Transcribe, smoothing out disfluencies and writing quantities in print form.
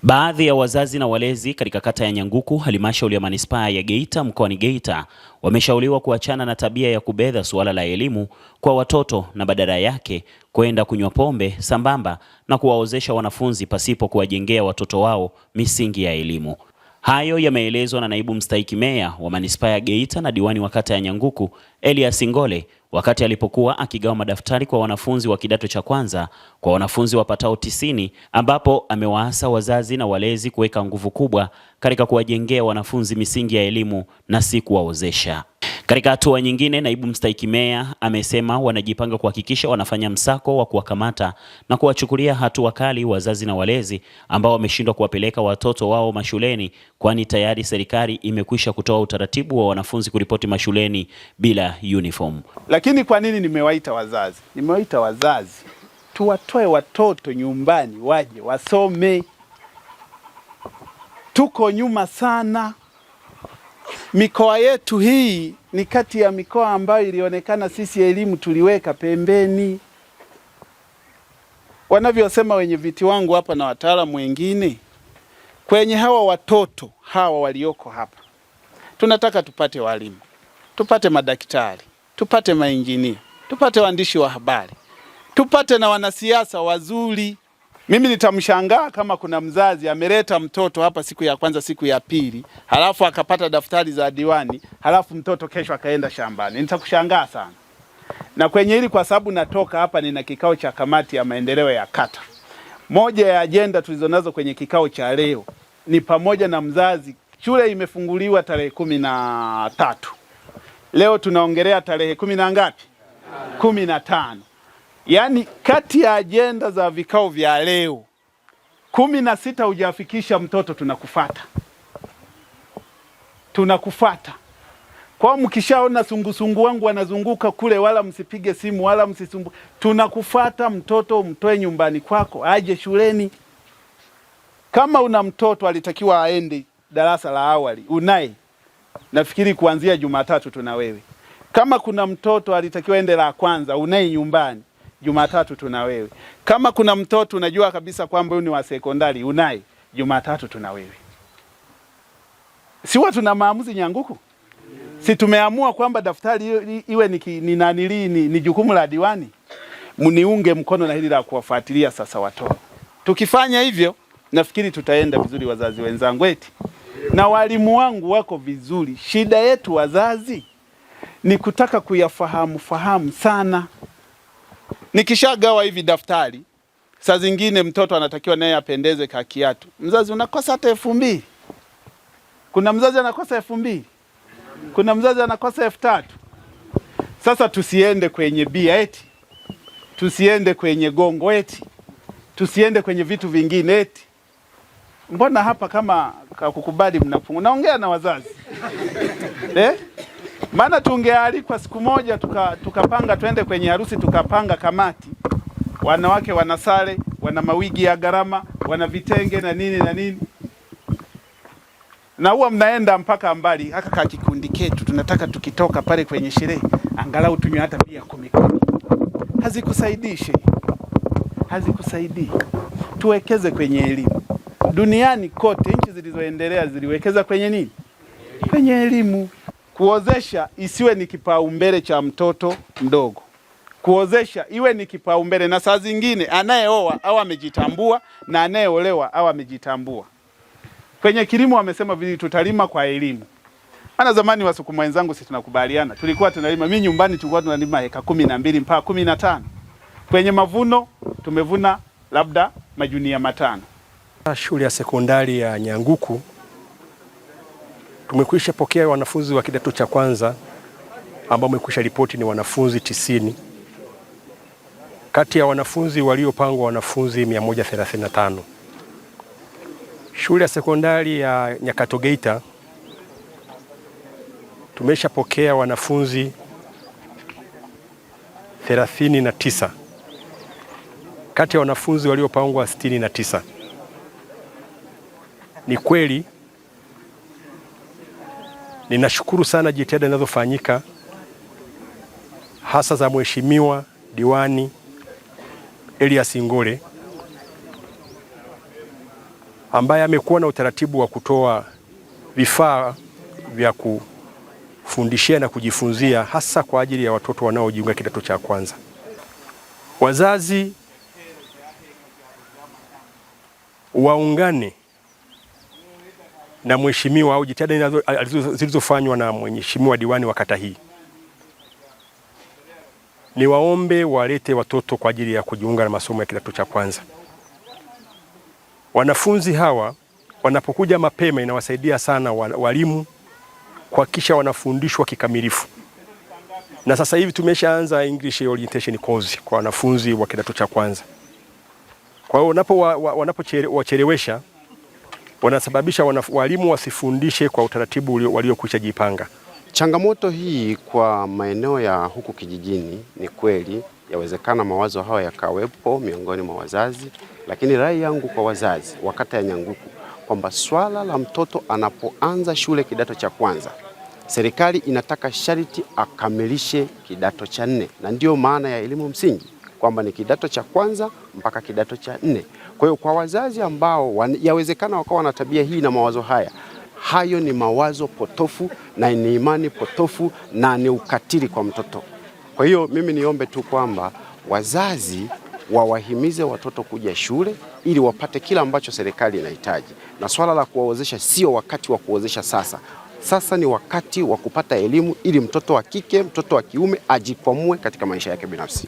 Baadhi ya wazazi na walezi katika kata ya Nyanguku, halmashauri ya manispaa ya Geita mkoani Geita, wameshauriwa kuachana na tabia ya kubedha suala la elimu kwa watoto na badala yake kwenda kunywa pombe sambamba na kuwaozesha wanafunzi pasipo kuwajengea watoto wao misingi ya elimu. Hayo yameelezwa na naibu mstahiki meya wa manispaa ya Geita na diwani wa kata ya Nyanguku, Elias Ngole, wakati alipokuwa akigawa madaftari kwa wanafunzi wa kidato cha kwanza kwa wanafunzi wapatao 90, ambapo amewaasa wazazi na walezi kuweka nguvu kubwa katika kuwajengea wanafunzi misingi ya elimu na si kuwaozesha. Katika hatua nyingine, naibu mstahiki meya amesema wanajipanga kuhakikisha wanafanya msako wa kuwakamata na kuwachukulia hatua kali wazazi na walezi ambao wameshindwa kuwapeleka watoto wao mashuleni, kwani tayari serikali imekwisha kutoa utaratibu wa wanafunzi kuripoti mashuleni bila uniform. Lakini kwa nini nimewaita wazazi? Nimewaita wazazi tuwatoe watoto nyumbani waje wasome. Tuko nyuma sana. Mikoa yetu hii ni kati ya mikoa ambayo ilionekana sisi elimu tuliweka pembeni. Wanavyosema wenye viti wangu hapa na wataalamu wengine, kwenye hawa watoto hawa walioko hapa, tunataka tupate walimu, tupate madaktari, tupate mainjinia, tupate waandishi wa habari, tupate na wanasiasa wazuri. Mimi nitamshangaa kama kuna mzazi ameleta mtoto hapa siku ya kwanza, siku ya pili, halafu akapata daftari za diwani, halafu mtoto kesho akaenda shambani. Nitakushangaa sana. Na kwenye hili, kwa sababu natoka hapa, nina kikao cha kamati ya maendeleo ya kata. Moja ya ajenda tulizonazo kwenye kikao cha leo ni pamoja na mzazi. Shule imefunguliwa tarehe 13. Leo tunaongelea tarehe 10 na ngapi? 15. Yaani kati ya ajenda za vikao vya leo 16 hujafikisha mtoto, tunakufuata. Tunakufuata. Kwa mkishaona sungusungu wangu wanazunguka kule, wala msipige simu wala msisumbu. Tunakufuata mtoto, umtoe nyumbani kwako aje shuleni. Kama una mtoto alitakiwa aende darasa la awali, unaye, nafikiri kuanzia Jumatatu tuna wewe. Kama kuna mtoto alitakiwa ende la kwanza, unaye nyumbani, Jumatatu tuna wewe. Kama kuna mtoto unajua kabisa kwamba huyu ni wa sekondari, unaye, Jumatatu tuna wewe. Si watu tuna maamuzi Nyanguku? Si tumeamua kwamba daftari iwe ni jukumu la diwani? Mniunge mkono na hili la kuwafuatilia sasa watoto. Tukifanya hivyo, nafikiri tutaenda vizuri wazazi wenzangu eti. Na walimu wangu wako vizuri. Shida yetu wazazi ni kutaka fahamu sana. Nikishagawa hivi daftari, saa zingine mtoto anatakiwa naye apendeze kwa kiatu. Mzazi unakosa hata 2000. Kuna mzazi anakosa 2000. Kuna mzazi anakosa 3000. Sasa tusiende kwenye bia eti. Tusiende kwenye gongo eti. Tusiende kwenye vitu vingine eti. Mbona hapa kama kukubali mnapungu? Naongea na wazazi. Maana tungealikwa siku moja tukapanga twende kwenye harusi, tukapanga kamati. Wanawake wana sare, wana mawigi ya gharama, wana vitenge na nini na nini. Na huwa mnaenda mpaka mbali. Haka kikundi ketu tunataka tukitoka pale kwenye sherehe angalau tunywe hata bia 10. Hazikusaidishe. Hazikusaidii. Tuwekeze kwenye elimu. Duniani kote nchi zilizoendelea ziliwekeza kwenye nini? Kwenye elimu. Kuozesha isiwe ni kipaumbele cha mtoto mdogo. Kuozesha iwe ni kipaumbele, na saa zingine anayeoa au amejitambua na anayeolewa au amejitambua. Kwenye kilimo wamesema vile tutalima kwa elimu. Ana zamani Wasukuma wenzangu sisi tunakubaliana. Tulikuwa tunalima, mimi nyumbani tulikuwa tunalima eka 12 mpaka 15. Kwenye mavuno tumevuna labda majunia 5. Shule ya sekondari ya Nyanguku tumekwisha pokea wanafunzi wa kidato cha kwanza ambao wamekwisha ripoti ni wanafunzi 90. Kati ya wanafunzi waliopangwa wanafunzi 135. Shule ya sekondari ya Nyakato Geita tumeshapokea wanafunzi 39. Kati ya wanafunzi waliopangwa 69. Ni kweli ninashukuru sana jitihada zinazofanyika hasa za Mheshimiwa Diwani Elias Ngole ambaye amekuwa na utaratibu wa kutoa vifaa vya kufundishia na kujifunzia hasa kwa ajili ya watoto wanaojiunga kidato cha kwanza. Wazazi waungane na mheshimiwa au jitihada zilizofanywa na mheshimiwa diwani wa kata hii. Ni waombe walete watoto kwa ajili ya kujiunga na masomo ya kidato cha kwanza. Wanafunzi hawa wanapokuja mapema inawasaidia sana walimu kuhakikisha wanafundishwa kikamilifu. Na sasa hivi tumeshaanza English orientation course kwa wanafunzi wa kidato cha kwanza. Kwa hiyo wanapochelewesha wanasababisha walimu wasifundishe kwa utaratibu waliokwisha jipanga. Changamoto hii kwa maeneo ya huku kijijini ni kweli yawezekana mawazo hayo yakawepo miongoni mwa wazazi, lakini rai yangu kwa wazazi wa kata ya Nyanguku kwamba swala la mtoto anapoanza shule kidato cha kwanza, serikali inataka sharti akamilishe kidato cha 4, na ndio maana ya elimu msingi kwamba ni kidato cha kwanza mpaka kidato cha 4. Kwa hiyo kwa wazazi ambao yawezekana wakawa na tabia hii na mawazo haya, hayo ni mawazo potofu na ni imani potofu na ni ukatili kwa mtoto. Kwa hiyo mimi niombe tu kwamba wazazi wawahimize watoto kuja shule ili wapate kila ambacho serikali inahitaji. Na swala la kuwaozesha sio wakati wa kuozesha sasa. Sasa ni wakati wa kupata elimu ili mtoto wa kike, mtoto wa kiume ajikwamue katika maisha yake binafsi.